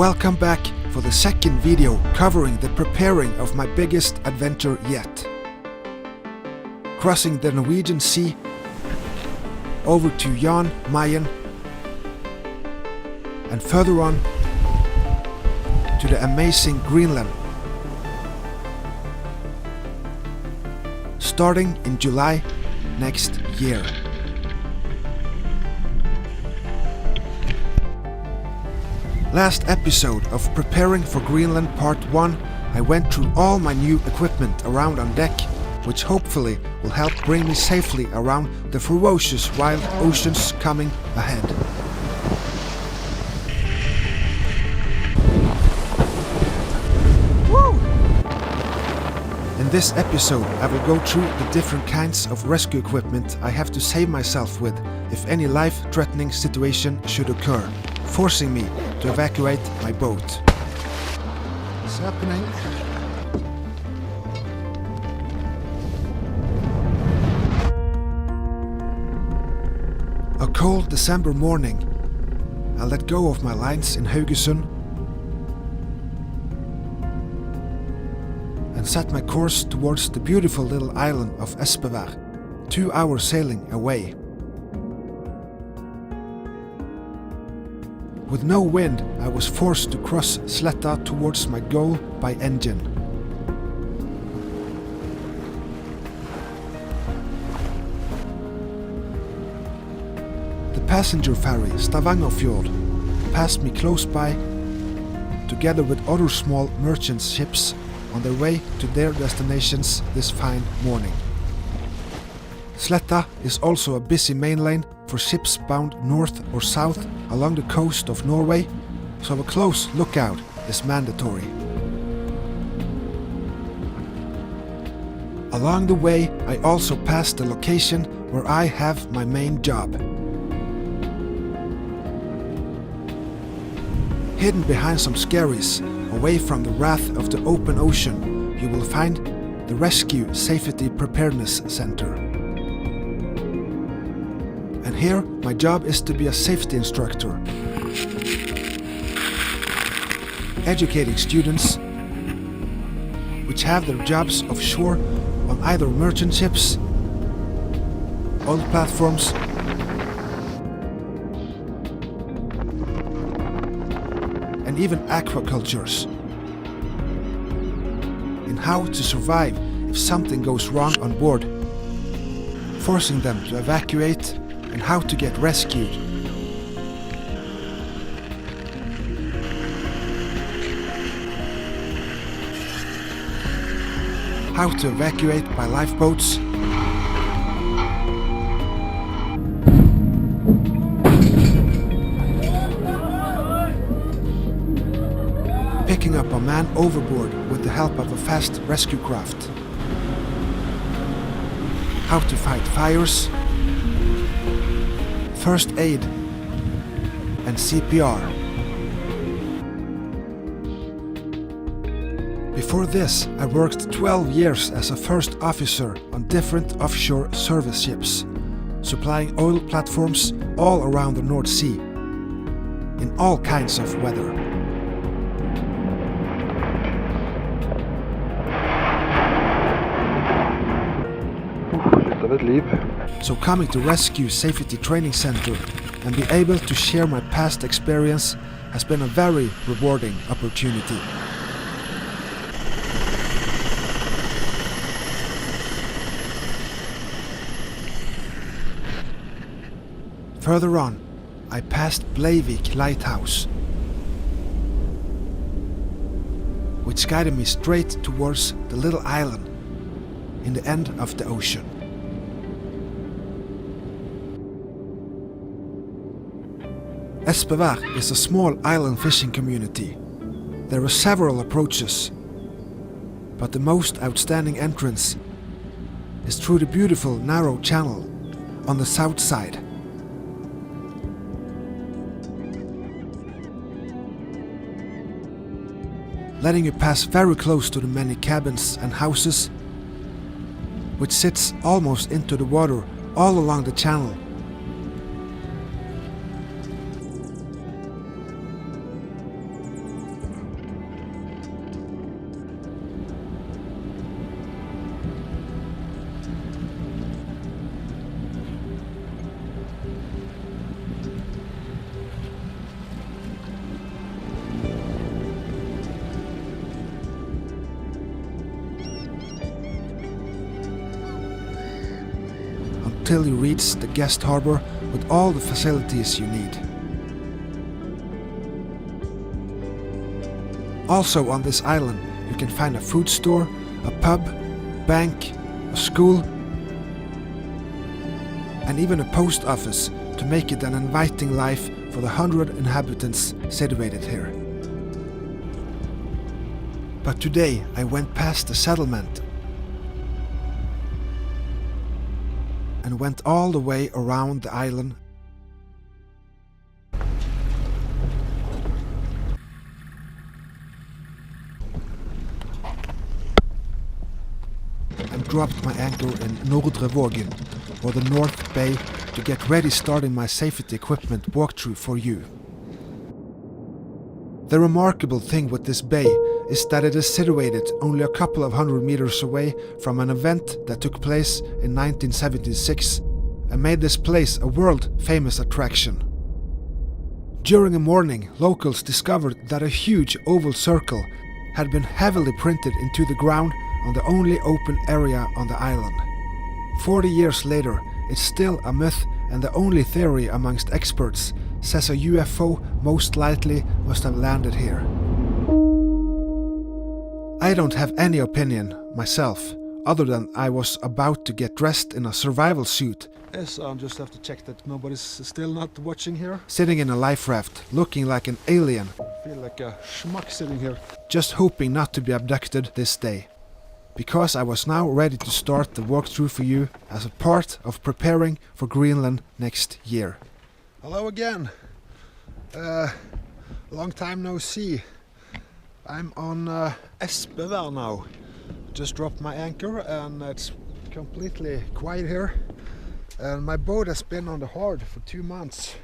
Welcome back for the second video covering the preparing of my biggest adventure yet. Crossing the Norwegian Sea over to Jan Mayen and further on to the amazing Greenland. Starting in July next year. Last episode of Preparing for Greenland Part 1, I went through all my new equipment around on deck, which hopefully will help bring me safely around the ferocious wild oceans coming ahead. Woo! In this episode, I will go through the different kinds of rescue equipment I have to save myself with if any life-threatening situation should occur, forcing me to evacuate my boat. What's happening? A cold December morning, I let go of my lines in Haugesund and set my course towards the beautiful little island of Apsara, 2 hours sailing away. With no wind, I was forced to cross Sletta towards my goal by engine. The passenger ferry Stavangerfjord passed me close by, together with other small merchant ships on their way to their destinations this fine morning. Sletta is also a busy main lane for ships bound north or south along the coast of Norway, so a close lookout is mandatory. Along the way, I also passed the location where I have my main job. Hidden behind some skerries, away from the wrath of the open ocean, you will find the Rescue Safety Preparedness Center. And here, my job is to be a safety instructor, educating students which have their jobs offshore on either merchant ships, oil platforms, and even aquacultures, in how to survive if something goes wrong on board, forcing them to evacuate, and how to get rescued. How to evacuate by lifeboats. Picking up a man overboard with the help of a fast rescue craft. How to fight fires. First aid and CPR. Before this, I worked 12 years as a first officer on different offshore service ships, supplying oil platforms all around the North Sea, in all kinds of weather. So coming to Rescue Safety Training Center and be able to share my past experience has been a very rewarding opportunity. Further on, I passed Bleivik Lighthouse, which guided me straight towards the little island in the end of the ocean. Apsara is a small island fishing community. There are several approaches, but the most outstanding entrance is through the beautiful narrow channel on the south side. Letting you pass very close to the many cabins and houses, which sits almost into the water all along the channel. until you reach the guest harbor with all the facilities you need. Also on this island you can find a food store, a pub, bank, a school and even a post office to make it an inviting life for the 100 inhabitants situated here. But today I went past the settlement and went all the way around the island and dropped my anchor in Nordre Vågen, or the North Bay, to get ready starting my safety equipment walkthrough for you. The remarkable thing with this bay is that it is situated only a couple of 100 meters away from an event that took place in 1976 and made this place a world-famous attraction. During the morning, locals discovered that a huge oval circle had been heavily printed into the ground on the only open area on the island. 40 years later, it's still a myth, and the only theory amongst experts says a UFO most likely must have landed here. I don't have any opinion myself, other than I was about to get dressed in a survival suit. Yes, I'll just have to check that nobody's still not watching here. Sitting in a life raft, looking like an alien. I feel like a schmuck sitting here. Just hoping not to be abducted this day. Because I was now ready to start the walkthrough for you as a part of preparing for Greenland next year. Hello again. Long time no see. I'm on Apsara now. Just dropped my anchor and it's completely quiet here. And my boat has been on the hard for 2 months.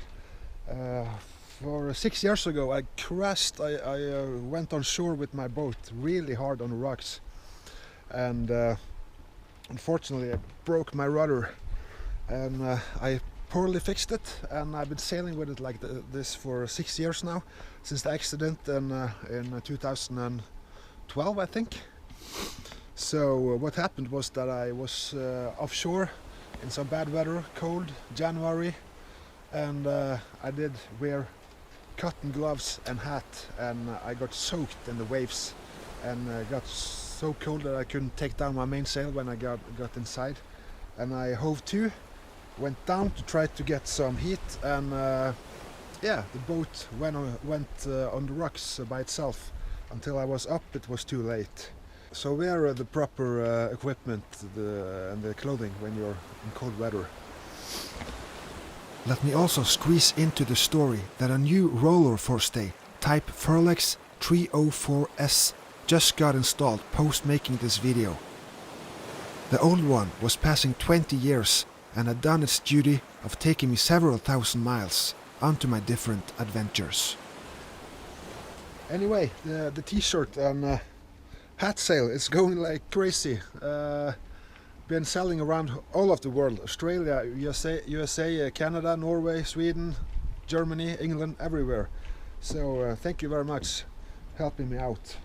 For 6 years ago I crashed. I went on shore with my boat really hard on the rocks. And unfortunately I broke my rudder and I poorly fixed it, and I've been sailing with it like this for 6 years now, since the accident in 2012 I think. So what happened was that I was offshore in some bad weather, cold January, and I did wear cotton gloves and hat, and I got soaked in the waves and got so cold that I couldn't take down my mainsail when I got inside, and I hove to, went down to try to get some heat, and yeah, the boat went on the rocks by itself. Until I was up it was too late. So wear the proper equipment and the clothing when you're in cold weather. Let me also squeeze into the story that a new roller forestay type Furlex 304S just got installed post making this video. The old one was passing 20 years and had done its duty of taking me several thousand miles onto my different adventures. Anyway, the t-shirt and hat sale is going like crazy. Been selling around all of the world: Australia, USA, Canada, Norway, Sweden, Germany, England, everywhere. So thank you very much helping me out.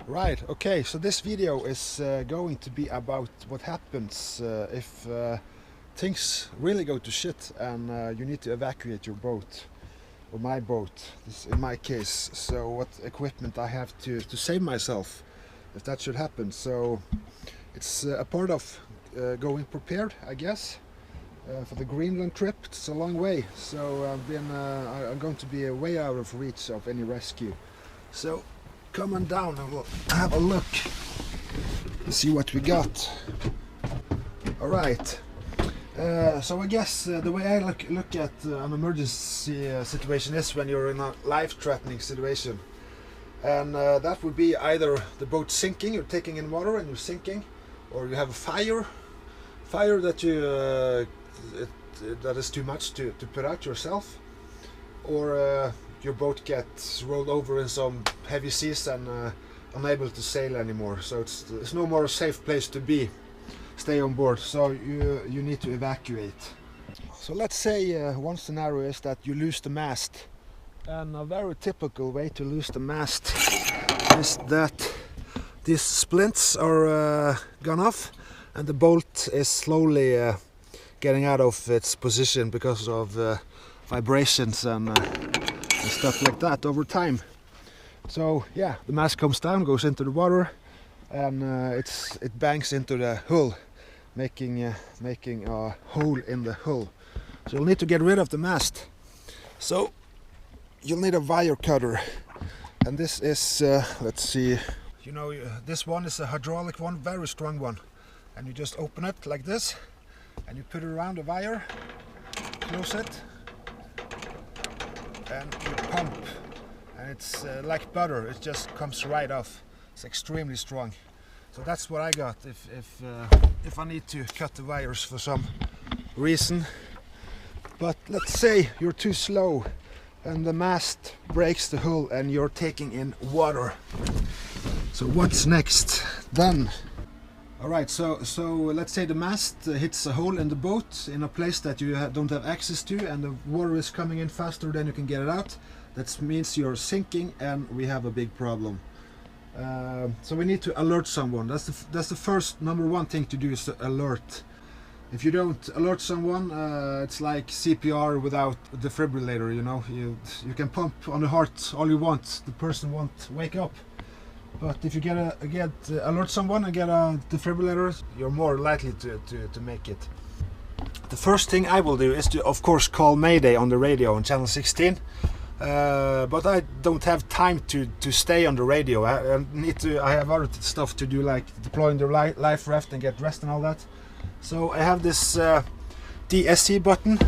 Right, okay, so this video is going to be about what happens if things really go to shit and you need to evacuate your boat, or my boat, this in my case. So what equipment I have to save myself if that should happen. So it's a part of going prepared, I guess, for the Greenland trip. It's a long way, so I'm going to be way out of reach of any rescue. So come on down and we'll have a look and see what we got. Alright, so I guess the way I look at an emergency situation is when you're in a life-threatening situation. And that would be either the boat sinking, you're taking in water and you're sinking, or you have a fire that you that is too much to put out yourself, or your boat gets rolled over in some heavy seas and unable to sail anymore. So it's no more a safe place to be. Stay on board. So you need to evacuate. So let's say one scenario is that you lose the mast. And a very typical way to lose the mast is that these splints are gone off and the bolt is slowly getting out of its position because of vibrations and stuff like that over time. So yeah, the mast comes down, goes into the water, and it bangs into the hull, making a hole in the hull. So you'll need to get rid of the mast. So you'll need a wire cutter, and this is let's see. You know, this one is a hydraulic one, very strong one, and you just open it like this, and you put it around the wire, close it, and you pump, and it's like butter. It just comes right off. It's extremely strong. So that's what I got if I need to cut the wires for some reason. But let's say you're too slow and the mast breaks the hull and you're taking in water. So what's next then? Alright, so let's say the mast hits a hole in the boat in a place that you don't have access to, and the water is coming in faster than you can get it out. That means you're sinking and we have a big problem. So we need to alert someone. That's the first number one thing to do, is to alert. If you don't alert someone, it's like CPR without a defibrillator, you know. You can pump on the heart all you want, the person won't wake up. But if you alert someone and get a defibrillator, you're more likely to make it. The first thing I will do is to, of course, call Mayday on the radio on channel 16. But I don't have time to stay on the radio. I have other stuff to do, like deploying the life raft and get dressed and all that. So I have this DSC button,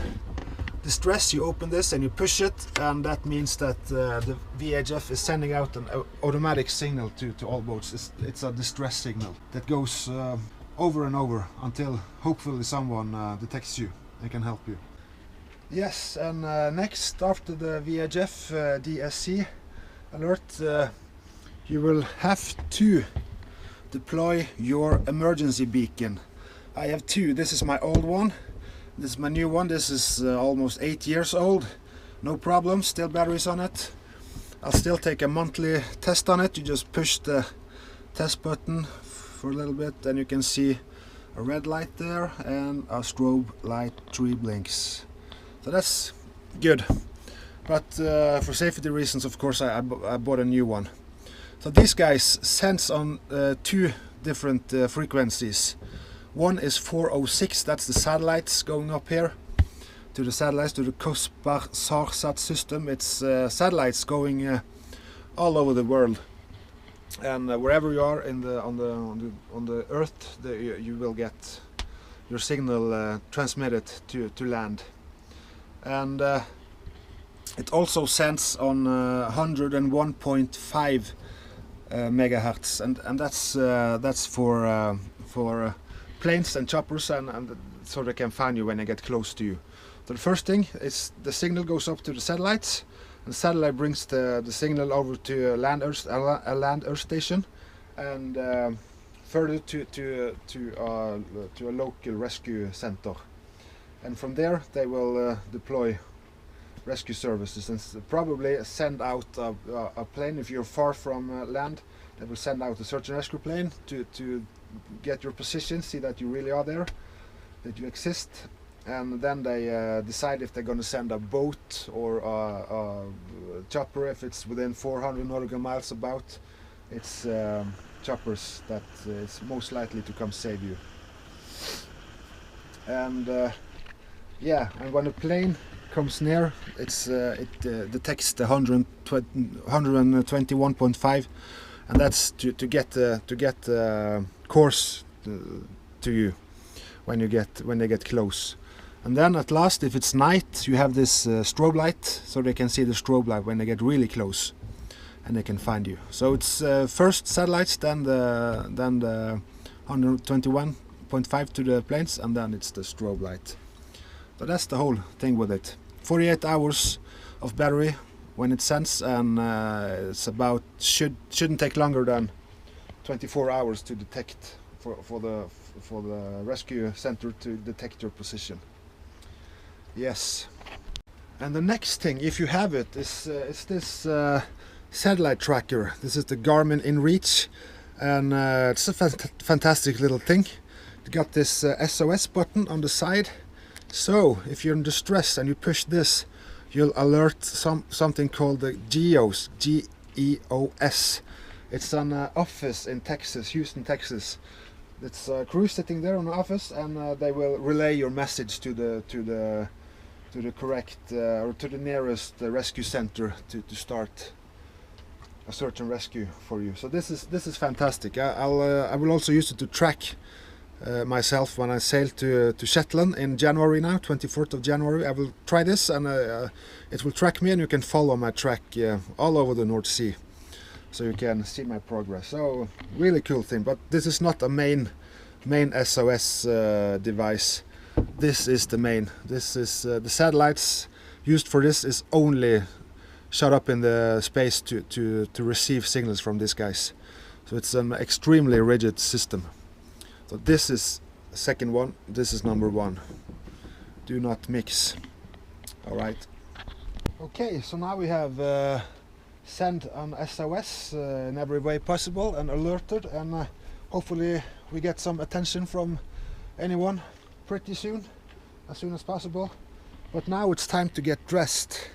distress. You open this and you push it, and that means that the VHF is sending out an automatic signal to all boats. It's a distress signal that goes over and over until hopefully someone detects you and can help you. Yes, and next, after the VHF DSC alert, you will have to deploy your emergency beacon. I have two. This is my old one. This is my new one. This is almost 8 years old. No problem, still batteries on it. I'll still take a monthly test on it. You just push the test button for a little bit, and you can see a red light there and a strobe light 3 blinks. So that's good. But for safety reasons, of course, I bought a new one. So these guys sense on 2 different frequencies. One is 406, that's the satellites going up here. To the satellites, to the Sarsat system. It's satellites going all over the world. And wherever you are on the Earth, you will get your signal transmitted to land. And it also sends on 101.5 megahertz, and that's for planes and choppers, and so they can find you when they get close to you. So the first thing is the signal goes up to the satellites, and the satellite brings the signal over to a land earth station, and further to a local rescue center. And from there they will deploy rescue services and probably send out a plane. If you're far from land, they will send out a search and rescue plane to get your position, see that you really are there, that you exist, and then they decide if they're going to send a boat or a chopper. If it's within 400 nautical miles about, it's choppers that is most likely to come save you. And yeah, and when a plane comes near, it detects the 121.5, and that's to get course to you when they get close. And then at last, if it's night, you have this strobe light, so they can see the strobe light when they get really close, and they can find you. So it's first satellites, then the 121.5 to the planes, and then it's the strobe light. So that's the whole thing with it. 48 hours of battery when it sends, and it's about shouldn't take longer than 24 hours to detect for the rescue center to detect your position. Yes. And the next thing, if you have it, is this satellite tracker. This is the Garmin InReach, and it's a fantastic little thing. It got this SOS button on the side, So if you're in distress and you push this, you'll alert something called the GEOS, G-E-O-S. It's an office in Texas, Houston, Texas. It's a crew sitting there on the office, and they will relay your message to the correct or to the nearest rescue center to start a search and rescue for you. So this is fantastic. I will also use it to track myself when I sail to Shetland in January now, 24th of January. I will try this, and it will track me, and you can follow my track all over the North Sea, so you can see my progress. So really cool thing. But this is not a main SOS device. This is the main. This is the satellites used for this is only shut up in the space to receive signals from these guys. So it's an extremely rigid system. So this is the second one, this is number one. Do not mix. Alright. Okay, so now we have sent an SOS in every way possible and alerted, and hopefully we get some attention from anyone pretty soon, as soon as possible. But now it's time to get dressed.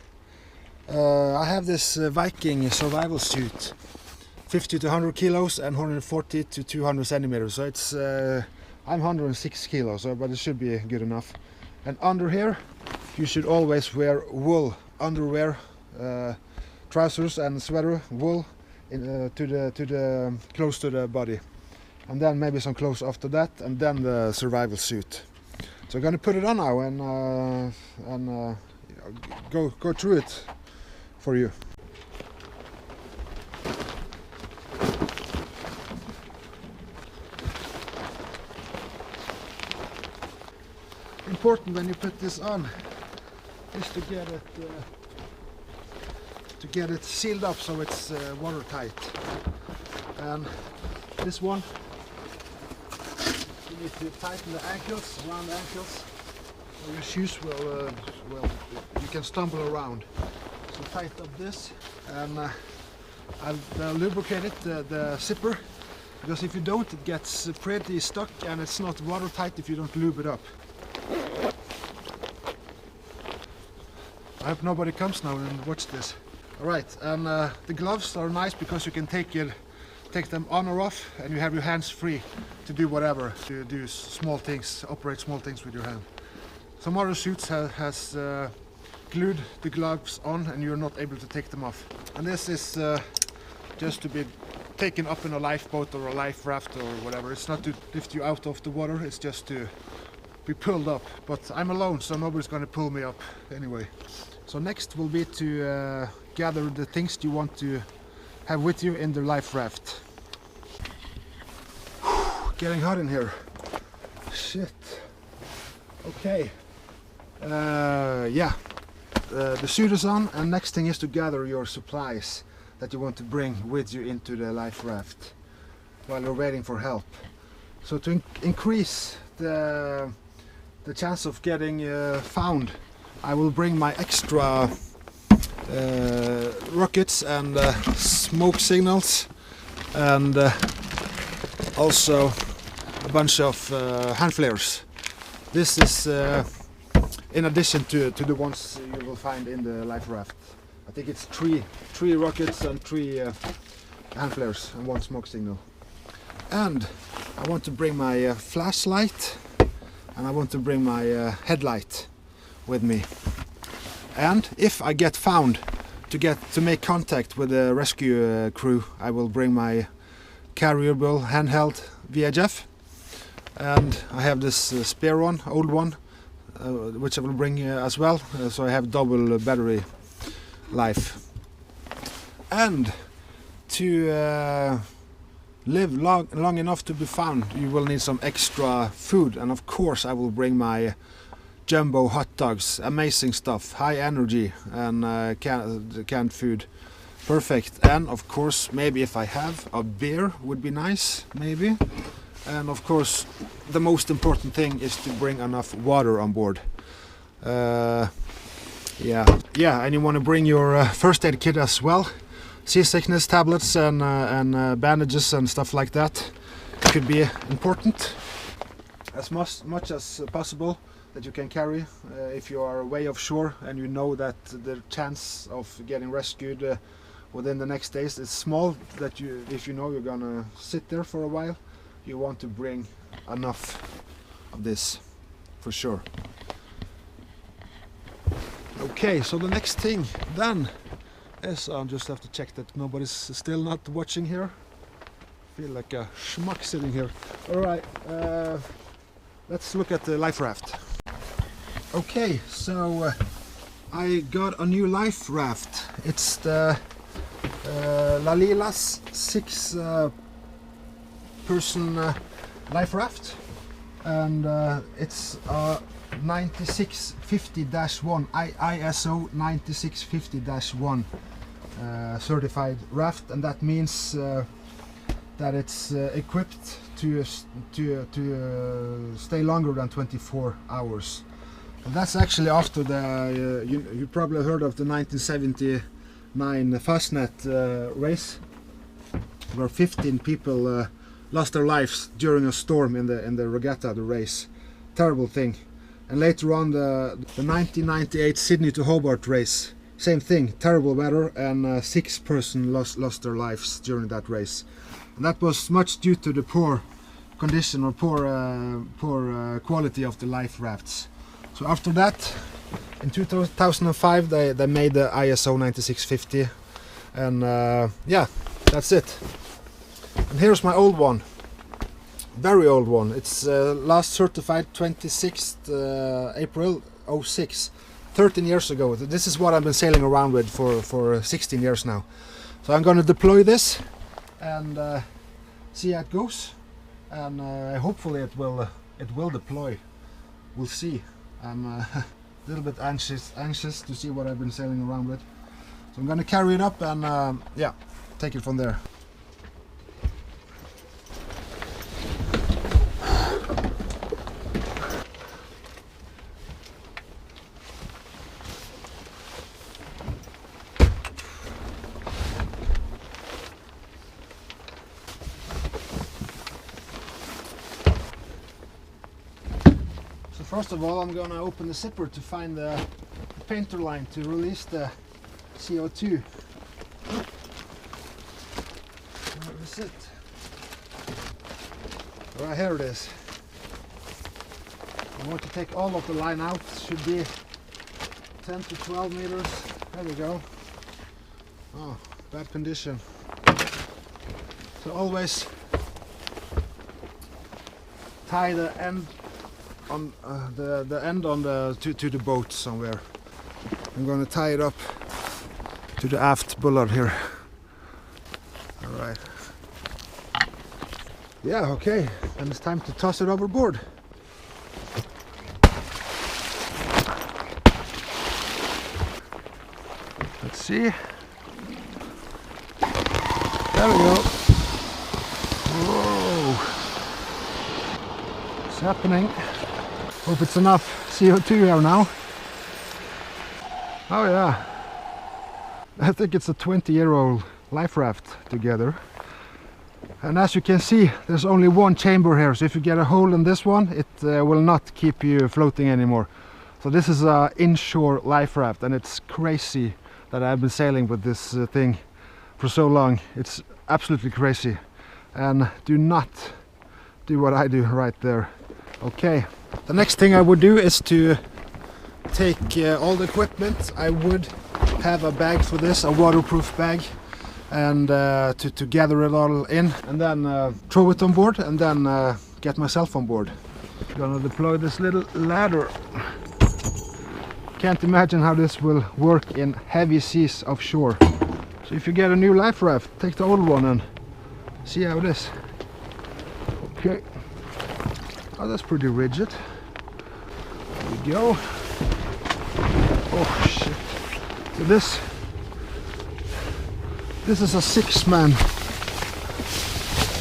I have this Viking survival suit, 50 to 100 kilos and 140 to 200 centimeters. So it's I'm 106 kilos, but it should be good enough. And under here, you should always wear wool underwear, trousers and sweater, wool to the close to the body, and then maybe some clothes after that, and then the survival suit. So I'm gonna put it on now and go through it for you. Important when you put this on is to get it sealed up so it's watertight. And this one, you need to tighten the ankles, around the ankles, or your shoes will you can stumble around. So tighten up this, and I'll lubricate it, the zipper, because if you don't, it gets pretty stuck and it's not watertight if you don't lube it up. I hope nobody comes now and watch this. Alright, and the gloves are nice because you can take them on or off, and you have your hands free to do whatever, to do small things, operate small things with your hand. Some other suits has glued the gloves on and you're not able to take them off. And this is just to be taken up in a lifeboat or a life raft or whatever. It's not to lift you out of the water, it's just to be pulled up. But I'm alone, so nobody's going to pull me up anyway. So next will be to gather the things you want to have with you in the life raft. Getting hot in here. Shit. Okay. Yeah. The suit is on, and next thing is to gather your supplies that you want to bring with you into the life raft while you're waiting for help. So to increase the chance of getting found, I will bring my extra rockets and smoke signals, and also a bunch of hand flares. This is in addition to the ones you will find in the life raft. I think it's three rockets and 3 hand flares and 1 smoke signal. And I want to bring my flashlight, and I want to bring my headlight with me. And if I get found, to make contact with the rescue crew, I will bring my carryable handheld VHF, and I have this spare one, old one, which I will bring as well, so I have double battery life. And to live long enough to be found, you will need some extra food, and of course I will bring my jumbo hot dogs, amazing stuff, high energy, and canned food, perfect. And of course, maybe if I have a beer would be nice, maybe. And of course, the most important thing is to bring enough water on board. Yeah, and you want to bring your first aid kit as well. Seasickness tablets and bandages and stuff like that could be important. As much as possible, that you can carry if you are way offshore and you know that the chance of getting rescued within the next days is small, that if you know you're gonna sit there for a while, you want to bring enough of this for sure. Okay, so the next thing then is I'll just have to check that nobody's still not watching here. Feel like a schmuck sitting here. Alright, let's look at the life raft. Okay, so I got a new life raft. It's the Lalila's 6-person life raft, and it's 9650-1 ISO 9650-1 certified raft, and that means that it's equipped to stay longer than 24 hours. And that's actually after the you probably heard of the 1979 Fastnet race, where 15 people lost their lives during a storm in the regatta, the race. Terrible thing. And later on the 1998 Sydney to Hobart race, same thing, terrible weather, and 6 persons lost their lives during that race. And that was much due to the poor condition or poor quality of the life rafts. So after that, in 2005 they made the ISO 9650, and yeah, that's it. And here's my old one, very old one. It's last certified 26th April 06, 13 years ago. This is what I've been sailing around with for 16 years now. So I'm going to deploy this and see how it goes, and hopefully it will deploy. We'll see. I'm a little bit anxious to see what I've been sailing around with. So I'm going to carry it up and yeah, take it from there. First of all, I'm going to open the zipper to find the painter line to release the CO2. Where is it? Right, here it is. I want to take all of the line out. It should be 10 to 12 meters. There we go. Oh, bad condition. So always tie the end on the end on to the boat somewhere. I'm going to tie it up to the aft bollard here. All right. Yeah, okay. And it's time to toss it overboard. Let's see. There we go. Whoa. It's happening. Hope it's enough CO2 here now. Oh yeah. I think it's a 20-year-old life raft together. And as you can see, there's only one chamber here, so if you get a hole in this one, it will not keep you floating anymore. So this is an inshore life raft, and it's crazy that I've been sailing with this thing for so long. It's absolutely crazy. And do not do what I do right there. Okay. The next thing I would do is to take all the equipment. I would have a bag for this, a waterproof bag, and to gather it all in, and then throw it on board, and then get myself on board. I'm gonna deploy this little ladder. Can't imagine how this will work in heavy seas offshore. So if you get a new life raft, take the old one and see how it is. Okay. Oh, that's pretty rigid. There we go. Oh shit. So this is a 6-man.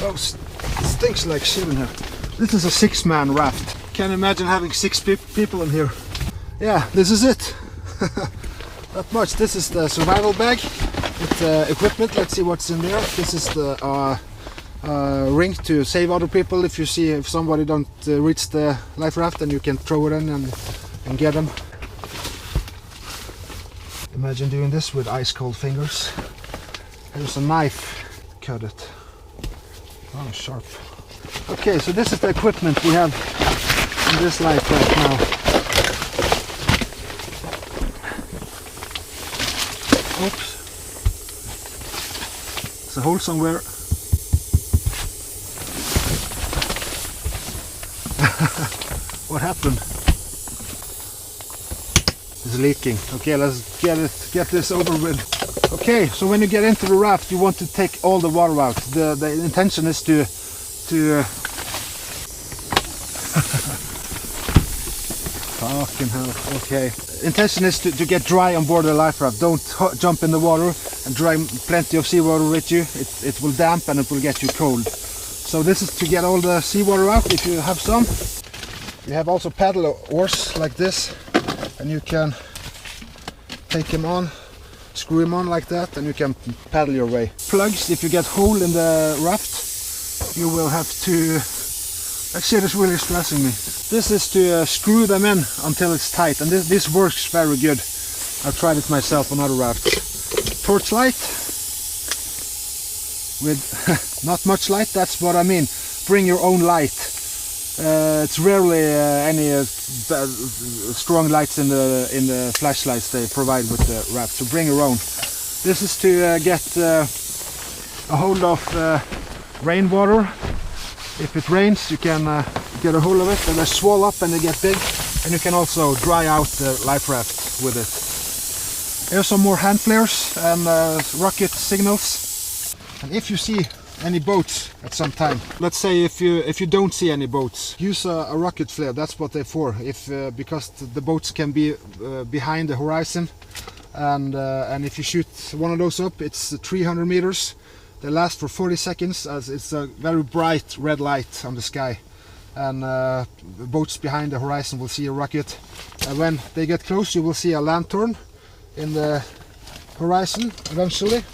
Oh, stinks like shit in here. This is a 6-man raft. Can't imagine having 6 people in here. Yeah, this is it. Not much. This is the survival bag with equipment. Let's see what's in there. This is the ring to save other people. If you see if somebody don't reach the life raft, then you can throw it in and get them. Imagine doing this with ice cold fingers. Here's a knife. Cut it. Oh, sharp. Okay, so this is the equipment we have in this life right now. Oops. There's a hole somewhere. What happened? It's leaking. Okay, let's get this over with. Okay, so when you get into the raft, you want to take all the water out. The intention is to fucking hell. Okay. Intention is to get dry on board the life raft. Don't jump in the water and drag plenty of seawater with you. It will damp and it will get you cold. So this is to get all the seawater out if you have some. You have also paddle oars like this, and you can take them on, screw them on like that, and you can paddle your way. Plugs, if you get hole in the raft, you will have to... That shit is really stressing me. This is to screw them in until it's tight, and this works very good. I've tried it myself on other rafts. Torchlight with not much light, that's what I mean. Bring your own light. It's rarely any strong lights in the flashlights they provide with the raft, so bring your own. This is to get a hold of rainwater. If it rains, you can get a hold of it, and they swell up and they get big, and you can also dry out the life raft with it. Here's some more hand flares and rocket signals. And if you see any boats at some time, let's say if you don't see any boats, use a rocket flare. That's what they're for. Because the boats can be behind the horizon, and if you shoot one of those up, it's 300 meters. They last for 40 seconds as it's a very bright red light on the sky, and boats behind the horizon will see a rocket. And when they get close, you will see a lantern in the horizon eventually,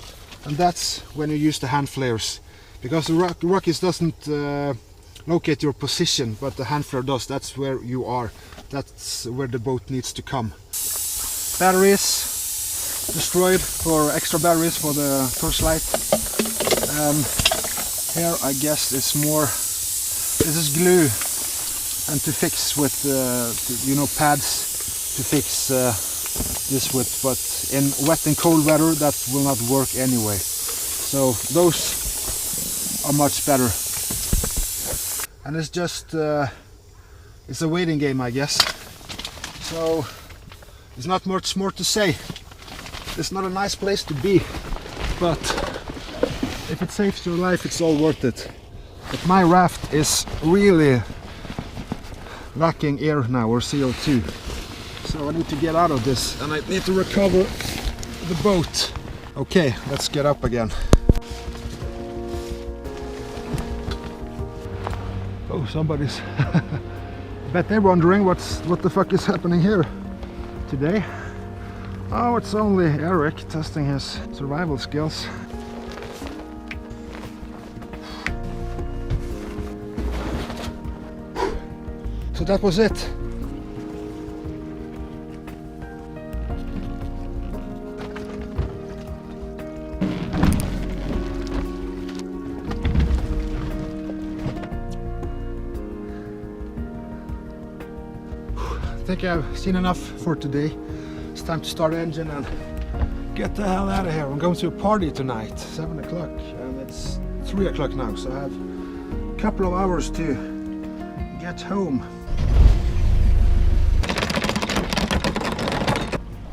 and that's when you use the hand flares. Because the rocket doesn't locate your position, but the hand flare does. That's where you are. That's where the boat needs to come. Batteries destroyed, for extra batteries for the torchlight. Here I guess it's more, this is glue, and to fix with pads to fix this with, but in wet and cold weather that will not work anyway. So those are much better, and it's just it's a waiting game, I guess. So there's not much more to say. It's not a nice place to be, but if it saves your life, it's all worth it. But my raft is really lacking air now, or CO2, so I need to get out of this, and I need to recover the boat. Okay, let's get up again. Oh, somebody's... bet they're wondering what the fuck is happening here today. Oh, it's only Erik testing his survival skills. So that was it. I think I've seen enough for today. It's time to start the engine and get the hell out of here. I'm going to a party tonight, 7 o'clock, and it's 3 o'clock now, so I have a couple of hours to get home.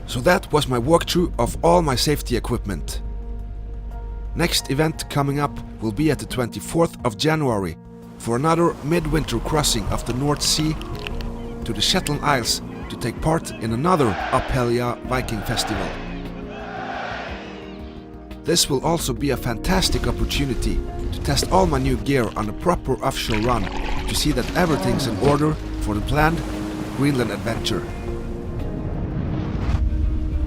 So that was my walkthrough of all my safety equipment. Next event coming up will be at the 24th of January for another midwinter crossing of the North Sea to the Shetland Isles to take part in another Apsara Viking festival. This will also be a fantastic opportunity to test all my new gear on a proper offshore run to see that everything's in order for the planned Greenland adventure.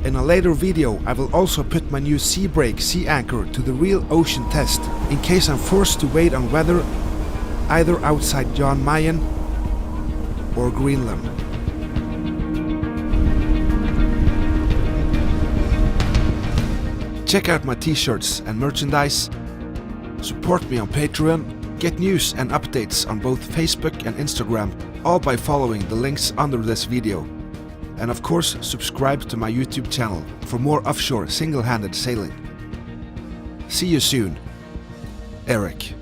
In a later video I will also put my new sea brake sea anchor to the real ocean test, in case I'm forced to wait on weather either outside Jan Mayen or Greenland. Check out my t-shirts and merchandise, support me on Patreon, get news and updates on both Facebook and Instagram, all by following the links under this video. And of course, subscribe to my YouTube channel for more offshore single-handed sailing. See you soon. Erik.